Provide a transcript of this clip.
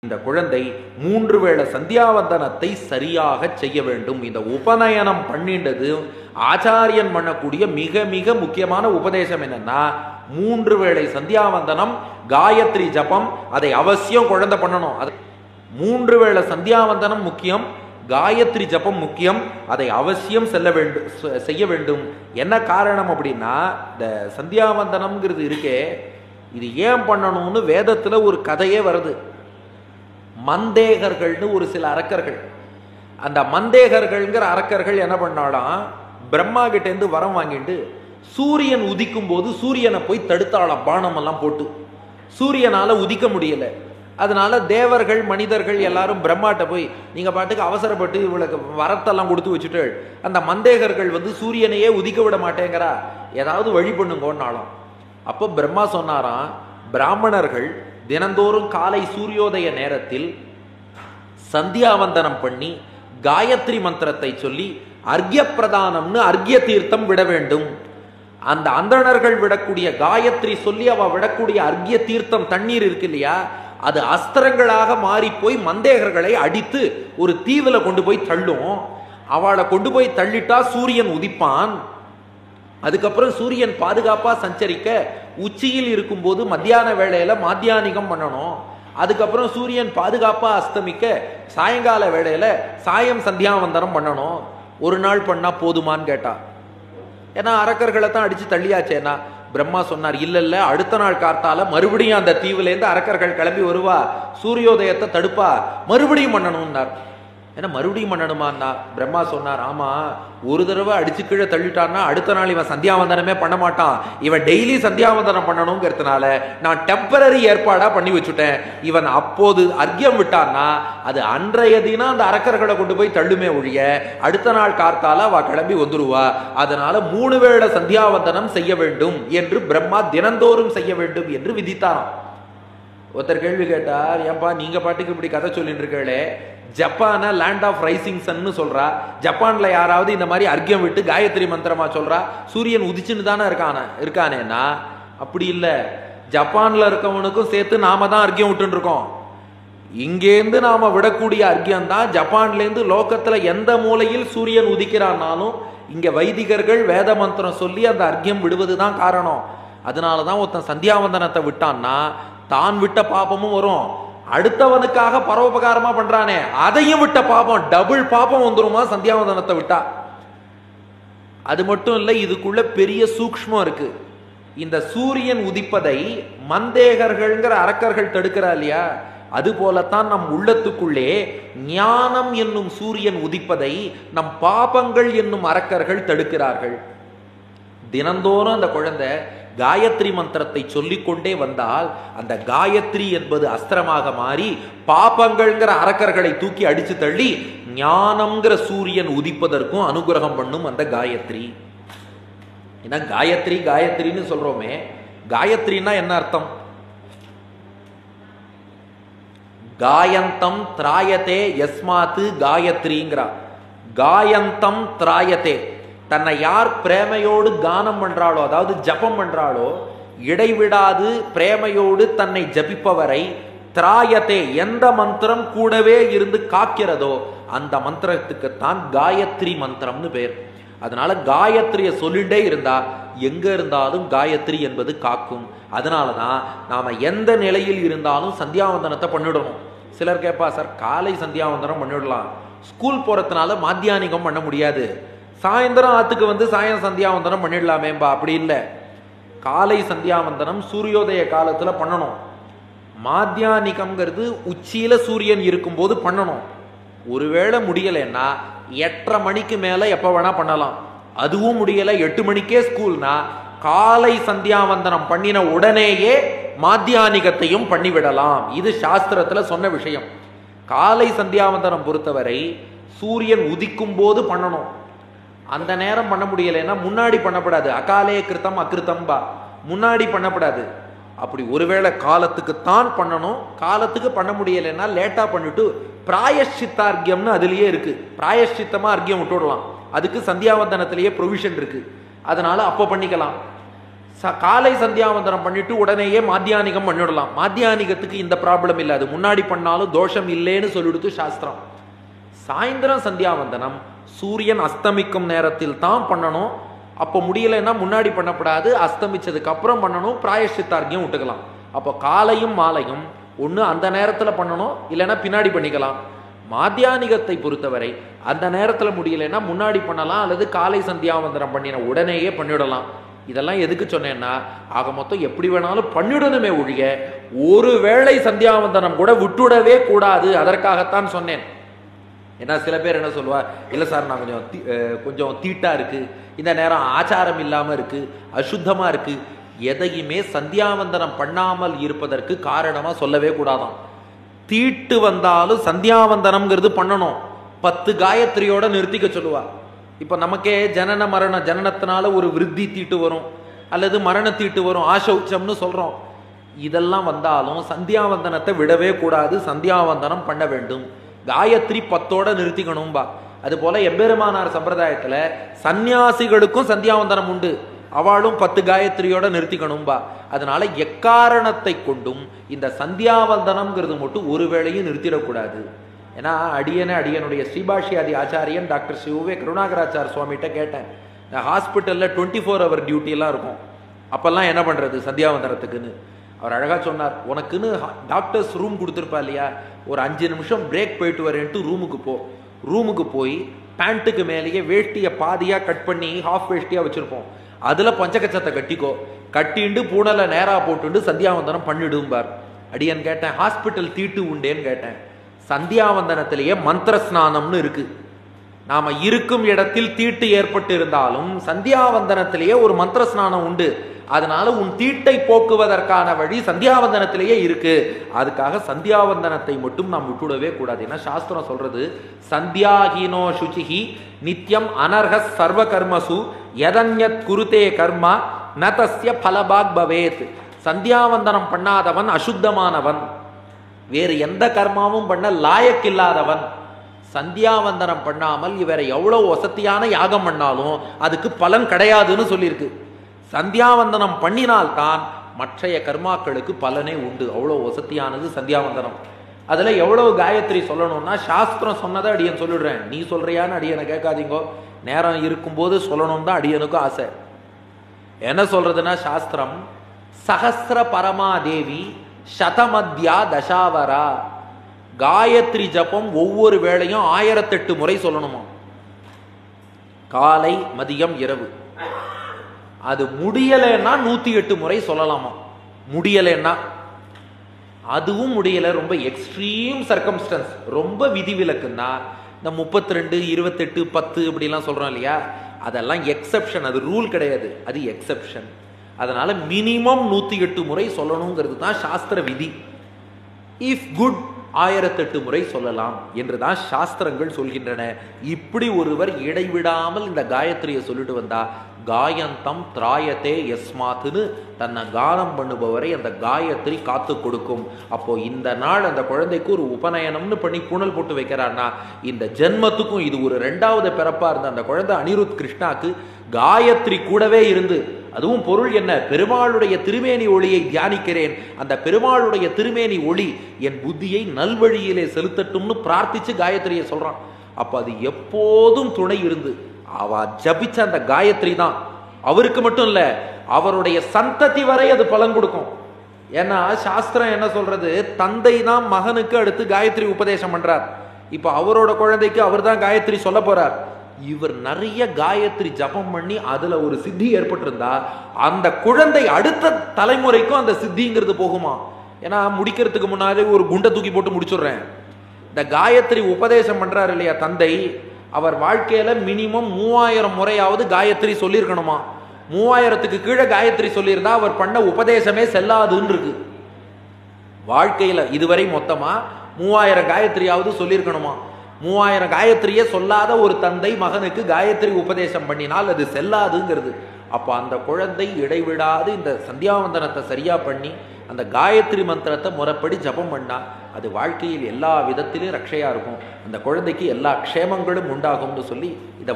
இந்த குழந்தை 3 வேளை சந்தியாவந்தனத்தை சரியாக செய்ய வேண்டும். இந்த உபநயனம் பண்ணிண்டது ஆச்சாரியன் பண்ணக்கூடிய மிக மிக முக்கியமான உபதேசம் என்னன்னா, 3 வேளை சந்தியாவந்தனம், காயத்ரி ஜபம், அதை அவசியம் குழந்தை பண்ணணும். அது 3 வேளை சந்தியாவந்தனம் முக்கியம், காயத்ரி ஜபம் முக்கியம், அதை அவசியம் செய்ய வேண்டும். என்ன காரணம் அப்படின்னா, இந்த சந்தியாவந்தனம்ங்கிறது இருக்கே, இது ஏன் பண்ணணும்னு வேதத்துல ஒரு கதையே வருது. மந்தேகர்கள்னு ஒரு சில அரக்கர்கள், அந்த மந்தேகர்கள்ங்கிற அரக்கர்கள் என்ன பண்ணாலாம், பிரம்மா கிட்ட இருந்து வரம் வாங்கிட்டு சூரியன் உதிக்கும் போது சூரியனை போய் தடுத்தாளாம் பானம் எல்லாம் போட்டு. சூரியனால உதிக்க முடியல. அதனால தேவர்கள் மனிதர்கள் எல்லாரும் பிரம்மாட்ட போய், நீங்க பாட்டுக்கு அவசரப்பட்டு இவளுக்கு வரத்தெல்லாம் கொடுத்து வச்சுட்டு, அந்த மந்தேகர்கள் சூரியனையே உதிக்க விட மாட்டேங்கிறா, ஏதாவது வழி பண்ணுங்கன்னாலும். அப்போ பிரம்மா சொன்னாராம், பிராமணர்கள் தினந்தோறும் காலை சூரியோதய நேரத்தில் சந்தியாவந்தனம் பண்ணி காயத்ரி மந்திரத்தை சொல்லி அர்க்ய பிரதானம்னு அர்க்ய தீர்த்தம் விட வேண்டும். அந்த அந்தணர்கள் விடக்கூடிய காயத்ரி சொல்லி அவ விடக்கூடிய அர்க்ய தீர்த்தம் தண்ணீர் இருக்கு இல்லையா, அது அஸ்திரங்களாக மாறி போய் மந்தேகர்களை அடித்து ஒரு தீவுல கொண்டு போய் தள்ளும். அவளை கொண்டு போய் தள்ளிட்டா சூரியன் உதிப்பான். அதுக்கப்புறம் சூரியன் பாதுகாப்பா சஞ்சரிக்க உச்சியில் இருக்கும் போது மத்தியான வேளையில மாத்தியானிகம் பண்ணணும். அதுக்கப்புறம் சூரியன் பாதுகாப்பா அஸ்தமிக்க சாயங்கால வேளையில சாயம் சந்தியாவந்தனம் பண்ணணும். ஒரு நாள் பண்ணா போதுமான்னு கேட்டா, ஏன்னா அரக்கர்களை தான் அடிச்சு தள்ளியாச்சேன்னா. பிரம்மா சொன்னார், இல்ல இல்ல, அடுத்த நாள் காத்தால மறுபடியும் அந்த தீவுல இருந்து அரக்கர்கள் கிளம்பி வருவா, சூரியோதயத்தை தடுப்பா, மறுபடியும் பண்ணணும்னார். ஏன்னா மறுபடியும் பண்ணணுமான்னா, பிரம்மா சொன்னார், ஆமா, ஒரு தடவை அடிச்சு கீழே தள்ளிட்டான்னா அடுத்த நாள் இவன் சந்தியாவந்தனமே பண்ண மாட்டான், இவன் டெய்லி சந்தியாவந்தனம் பண்ணணுங்கிறதுனால நான் டெம்பரரி ஏற்பாடா பண்ணி வச்சுட்டேன். இவன் அப்போது அர்க்கியம் விட்டான்னா அது அன்றைய தினம் அந்த அரக்கர்களை கொண்டு போய் தள்ளுமே ஒழிய அடுத்த நாள் கார்த்தால அவ கிளம்பி வந்துருவா. அதனால 3 வேளை சந்தியாவந்தனம் செய்ய வேண்டும் என்று பிரம்மா தினந்தோறும் செய்ய வேண்டும் என்று விதித்தாராம். ஒருத்தர் கேள்வி கேட்டார், ஏன்பா நீங்க பாட்டுக்கு இப்படி கதை சொல்லிட்டு இருக்கே, ஜப்பான லேண்ட் ஆஃப் ரைசிங் சன்னு சொல்றா, ஜப்பான்ல யாராவது இந்த மாதிரி அர்க்கியம் விட்டு காயத்ரி மந்திரமா சொல்றா, சூரியன் உதிச்சுன்னு தானே இருக்கானேன்னா, அப்படி இல்லை, ஜப்பான்ல இருக்கவனுக்கும் சேர்த்து நாம தான் அர்க்கியம் விட்டு இருக்கோம். இங்கேருந்து நாம விடக்கூடிய அர்க்கியம் தான் ஜப்பான்ல இருந்து லோகத்துல எந்த மூலையில் சூரியன் உதிக்கிறான்னாலும் இங்க வைதிகர்கள் வேத மந்திரம் சொல்லி அந்த அர்க்கியம் விடுவதுதான் காரணம். அதனாலதான் ஒருத்தன் சந்தியாவந்தனத்தை விட்டான்னா தான் விட்ட பாபமும் வரும், அடுத்தவனுக்காக பரோபகாரமா பண்றானே அதையும் விட்ட பாபம், டபுள் பாபம் வந்துருமா சந்தியாவந்தனத்தை விட்டா. அது மட்டும் இல்ல, இதுக்குள்ள பெரிய சூக்ஷ்மம் இருக்கு. இந்த சூரியன் உதிப்பதை மந்தேகர்கள்ங்கிற அரக்கர்கள் தடுக்கிறா இல்லையா, அது போலத்தான் நம் உள்ளத்துக்குள்ளே ஞானம் என்னும் சூரியன் உதிப்பதை நம் பாபங்கள் என்னும் அரக்கர்கள் தடுக்கிறார்கள். தினந்தோறும் அந்த குழந்தை காயத்ரி மந்திரத்தை சொல்லிக்கொண்டே வந்தால் அந்த காயத்ரி என்பது அஸ்திரமாக மாறி பாபங்கள்ங்கிற அரக்கர்களை தூக்கி அடிச்சு தள்ளி ஞானம்ங்கிற சூரியன் உதிப்பதற்கும் அனுகிரகம் பண்ணும் அந்த காயத்ரி. ஏன்னா காயத்ரி காயத்ரின்னு சொல்றோமே, காயத்ரின்னா என்ன அர்த்தம்? காயந்தம் திராயத்தே யஸ்மாத்து காயத்ரிங்கிறா. காயந்தம் திராயத்தே, தன்னை யார் பிரேமையோடு கானம் பண்றாளோ, அதாவது ஜபம் பண்றாளோ, இடைவிடாது பிரேமையோடு தன்னை ஜபிப்பவரை திராயத்தே, எந்த மந்திரம் கூடவே இருந்து காக்கிறதோ அந்த மந்திரத்துக்குத்தான் காயத்ரி மந்திரம்னு பேர். அதனால காயத்ரியை சொல்லிட்டே இருந்தா எங்க இருந்தாலும் காயத்ரி என்பது காக்கும். அதனாலதான் நாம எந்த நிலையில் இருந்தாலும் சந்தியாவந்தனத்தை பண்ணிடணும். சிலர் கேட்பா, சார் காலை சந்தியாவந்தனம் பண்ணிடலாம், ஸ்கூல் போறதுனால மாத்தியானிகம் பண்ண முடியாது, சாயந்தரம் ஆத்துக்கு சாயம் சந்தியாவந்தனம் பண்ணிடலாமேம்பா. அப்படி இல்லை, காலை சந்தியாவந்தனம் சூரியோதய காலத்துல பண்ணணும். மாத்தியானிகம்ங்கிறது உச்சியில சூரியன் இருக்கும்போது பண்ணணும். ஒருவேளை முடியலைன்னா 8:30 மணிக்கு மேல எப்ப வேணா பண்ணலாம். அதுவும் முடியல 8 மணிக்கே ஸ்கூல்னா காலை சந்தியாவந்தனம் பண்ணின உடனேயே மாத்தியானிகத்தையும் பண்ணிவிடலாம். இது சாஸ்திரத்துல சொன்ன விஷயம். காலை சந்தியாவந்தனம் பொறுத்தவரை சூரியன் உதிக்கும் போது பண்ணணும். அந்த நேரம் பண்ண முடியலைன்னா முன்னாடி பண்ணப்படாது. அகாலே கிருத்தம் அகிருத்தம்பா, முன்னாடி பண்ணப்படாது. அப்படி ஒருவேளை காலத்துக்கு தான் பண்ணணும், காலத்துக்கு பண்ண முடியலைன்னா லேட்டா பண்ணிட்டு பிராயஷ்சித்தார்க்கியம்னு அதுலயே இருக்கு, பிராயஷ்சித்தமா அர்க்கியம் விட்டுடலாம். அதுக்கு சந்தியாவந்தனத்திலேயே ப்ரொவிஷன் இருக்கு. அதனால அப்போ பண்ணிக்கலாம். காலை சந்தியாவந்தனம் பண்ணிட்டு உடனேயே மாத்தியானிகம் பண்ணிடலாம். மாத்தியானிகத்துக்கு இந்த ப்ராப்ளம் இல்லை, அது முன்னாடி பண்ணாலும் தோஷம் இல்லைன்னு சொல்லிடுத்து சாஸ்திரம். சாயந்தரம் சந்தியாவந்தனம் சூரியன் அஸ்தமிக்கும் நேரத்தில் தான் பண்ணணும். அப்போ முடியலைன்னா முன்னாடி பண்ணப்படாது, அஸ்தமிச்சதுக்கு அப்புறம் பண்ணணும். பிராயஷ்சித்தார்க்கியம் விட்டுக்கலாம். அப்போ காலையும் மாலையும் ஒன்று அந்த நேரத்தில் பண்ணணும், இல்லைன்னா பின்னாடி பண்ணிக்கலாம். மாத்தியானிகத்தை பொறுத்தவரை அந்த நேரத்தில் முடியலைன்னா முன்னாடி பண்ணலாம், அல்லது காலை சந்தியாவந்தனம் பண்ணின உடனேயே பண்ணிவிடலாம். இதெல்லாம் எதுக்கு சொன்னேன்னா, ஆக மொத்தம் எப்படி வேணாலும் பண்ணிடணுமே ஒழிய ஒரு வேளை சந்தியாவந்தனம் கூட விட்டுடவே கூடாது. அதற்காகத்தான் சொன்னேன். ஏன்னா சில பேர் என்ன சொல்லுவா, இல்லை சார் நான் கொஞ்சம் தீட்டா இருக்கு, இந்த நேரம் ஆச்சாரம் இல்லாமல் இருக்கு, அசுத்தமா இருக்கு, எதையுமே சந்தியாவந்தனம் பண்ணாமல் இருப்பதற்கு காரணமா சொல்லவே கூடாதான். தீட்டு வந்தாலும் சந்தியாவந்தனம்ங்கிறது பண்ணணும். 10 காயத்ரியோட நிறுத்திக்க சொல்லுவா. இப்ப நமக்கே ஜனன மரண ஜனனத்தினால ஒரு விருத்தி தீட்டு வரும், அல்லது மரண தீட்டு வரும், ஆசௌச்சம்னு சொல்றோம். இதெல்லாம் வந்தாலும் சந்தியாவந்தனத்தை விடவே கூடாது, சந்தியாவந்தனம் பண்ண வேண்டும். காயத்ரி 10ஓட நிறுத்திக்கணும்பா. அது போல எம்பெருமானார் சம்பிரதாயத்துல சந்நியாசிகளுக்கும் சந்தியாவந்தனம் உண்டு, அவளும் 10 காயத்ரியோட நிறுத்திக்கணும்பா. அதனால எக்காரணத்தை கொண்டும் இந்த சந்தியாவந்தனம்ங்கிறது மட்டும் ஒரு வேளையும் நிறுத்திடக்கூடாது. ஏன்னா அடியனுடைய ஸ்ரீபாஷ்யாதி ஆச்சாரியன் டாக்டர் சிவே கருணாகராச்சார் சுவாமிகிட்ட கேட்டேன், இந்த ஹாஸ்பிட்டலில் 24 hour டியூட்டியெல்லாம் இருக்கும், அப்பெல்லாம் என்ன பண்ணுறது சந்தியாவந்தனத்துக்குன்னு. அவர் அழகாக சொன்னார், உனக்குன்னு டாக்டர்ஸ் ரூம் கொடுத்துருப்பா இல்லையா, ஒரு 5 நிமிஷம் பிரேக் போயிட்டு வரேன்ட்டு ரூமுக்கு போய் பேண்ட்டுக்கு மேலேயே வேஷ்டியை பாதியாக கட் பண்ணி ஹாஃப் வேஷ்டியாக வச்சுருப்போம், அதில் பஞ்சகச்சத்தை கட்டிக்கோ, கட்டிண்டு பூனலை நேராக போட்டுண்டு சந்தியாவந்தனம் பண்ணிடும்பார். அடியன் கேட்டேன், ஹாஸ்பிட்டல் தீட்டு உண்டேன்னு கேட்டேன். சந்தியாவந்தனத்திலேயே மந்திர ஸ்நானம்னு இருக்கு. நாம இருக்கும் இடத்தில் தீட்டு ஏற்பட்டு இருந்தாலும் சந்தியாவந்தனத்திலேயே ஒரு மந்திர ஸ்நானம் உண்டு. அதனால உன் தீட்டை போக்குவதற்கான வழி சந்தியாவந்தனத்திலேயே இருக்கு. அதுக்காக சந்தியாவந்தனத்தை மட்டும் நாம் விட்டுடவே கூடாது. ஏன்னா சாஸ்திரம் சொல்றது, சந்தியாஹீனோ சுச்சிஹி நித்யம் அனர்ஹ சர்வ கர்மசு யதன்யத் குருதே கர்மா ந தஸ்ய பலபாக் பவேத். சந்தியாவந்தனம் பண்ணாதவன் அசுத்தமானவன், வேறு எந்த கர்மாவும் பண்ண லாயக்கில்லாதவன். சந்தியாவந்தனம் பண்ணாமல் இவரை எவ்வளவு வசதியான யாகம் பண்ணாலும் அதுக்கு பலன் கிடையாதுன்னு சொல்லியிருக்கு. சந்தியாவந்தனம் பண்ணினால்தான் மற்றைய கர்மாக்களுக்கு பலனே உண்டு. அவ்வளவு வசதியானது சந்தியாவந்தனம். அதுல எவ்வளவு காயத்ரி சொல்லணும்னா சாஸ்திரம் சொன்னதை அடியன் சொல்லிடுறேன், நீ சொல்றியான்னு அடியனை கேட்காதீங்கோ. நேரம் இருக்கும்போது சொல்லணும் தான் அடியனுக்கும் ஆசை. என்ன சொல்றதுன்னா சாஸ்திரம், சஹஸ்ர பரமாதேவி சதமத்யா தசாவரா, காயத்ரி ஜபம் ஒவ்வொரு வேளையும் 1008 முறை சொல்லணுமா, காலை மதியம் இரவு. அது முடியலைன்னா 108 முறை சொல்லலாமா. முடியலைன்னா, அதுவும் முடியல, ரொம்ப எக்ஸ்ட்ரீம் சர்க்கம்ஸ்டன்ஸ், ரொம்ப விதிவிலக்குன்னா இந்த 32, 28, 10 இப்படிலாம் சொல்றோம் இல்லையா, அதெல்லாம் எக்ஸெப்ஷன், அது ரூல் கிடையாது, அது எக்ஸெப்ஷன். அதனால மினிமம் 108 முறை சொல்லணுங்கிறது தான் சாஸ்திர விதி. இஃப் குட் 1008 முறை சொல்லலாம் என்றுதான் சாஸ்திரங்கள் சொல்கின்றன. இப்படி ஒருவர் இடைவிடாமல் இந்த காயத்ரியை சொல்லிட்டு வந்தா காயந்தம் திராயத்தே யஸ்மாத்துன்னு தன்னை கானம் பண்ணுபவரை அந்த காயத்ரி காத்து கொடுக்கும். அப்போ இந்த நாள் அந்த குழந்தைக்கு ஒரு உபநயனம்னு பண்ணி பூணல் போட்டு வைக்கிறான்னா இந்த ஜென்மத்துக்கும் இது ஒரு 2வது பிறப்பா இருந்த அந்த குழந்தை அனிருத் கிருஷ்ணாக்கு காயத்ரி கூடவே இருந்து, அதுவும் பொருள் என்ன, பெருமாளுடைய திருமேனி ஒளியை தியானிக்கிறேன், அந்த பெருமாளுடைய திருமேனி ஒளி என் புத்தியை நல்வழியிலே செலுத்தட்டும்னு பிரார்த்திச்சு காயத்ரியை சொல்றான். அப்ப அது எப்போதும் துணை இருந்து அவ ஜபிச்ச அந்த காயத்ரி தான் அவருக்கு மட்டும் இல்ல, அவருடைய சந்ததி வரை அது பலன் கொடுக்கும். ஏன்னா சாஸ்திரம் என்ன சொல்றது, தந்தை தான் மகனுக்கு அடுத்து காயத்ரி உபதேசம் பண்றார். இப்ப அவரோட குழந்தைக்கு அவர் தான் காயத்ரி சொல்ல போறார். இவர் நிறைய காயத்ரி ஜபம் பண்ணி அதுல ஒரு சித்தி ஏற்பட்டிருந்தா அந்த குழந்தை அடுத்த தலைமுறைக்கும் அந்த சித்திங்கிறது போகுமா. ஏன்னா முடிக்கிறதுக்கு முன்னாடி ஒரு குண்டை தூக்கி போட்டு முடிச்சுடுறேன். இந்த காயத்ரி உபதேசம் பண்றாரு இல்லையா தந்தை, அவர் வாழ்க்கையில மினிமம் 3000 முறையாவது காயத்ரி சொல்லியிருக்கணுமா. 3000க்கு கீழே காயத்ரி சொல்லியிருந்தா அவர் பண்ண உபதேசமே செல்லாதுன்னு இருக்கு. வாழ்க்கையில இதுவரை மொத்தமா 3000 காயத்ரியாவது சொல்லியிருக்கணுமா. 3000 காயத்ரியே சொல்லாத ஒரு தந்தை மகனுக்கு காயத்ரி உபதேசம் பண்ணினால் அது செல்லாதுங்கிறது. அப்ப அந்த குழந்தை இடைவிடாது இந்த சந்தியாவந்தனத்தை சரியா பண்ணி அந்த காயத்ரி மந்திரத்தை முறைப்படி ஜபம் பண்ணா அது வாழ்க்கையில் எல்லா விதத்திலும் ரட்சையா இருக்கும், அந்த குழந்தைக்கு எல்லா க்ஷேமங்களும் உண்டாகும்னு சொல்லி இதை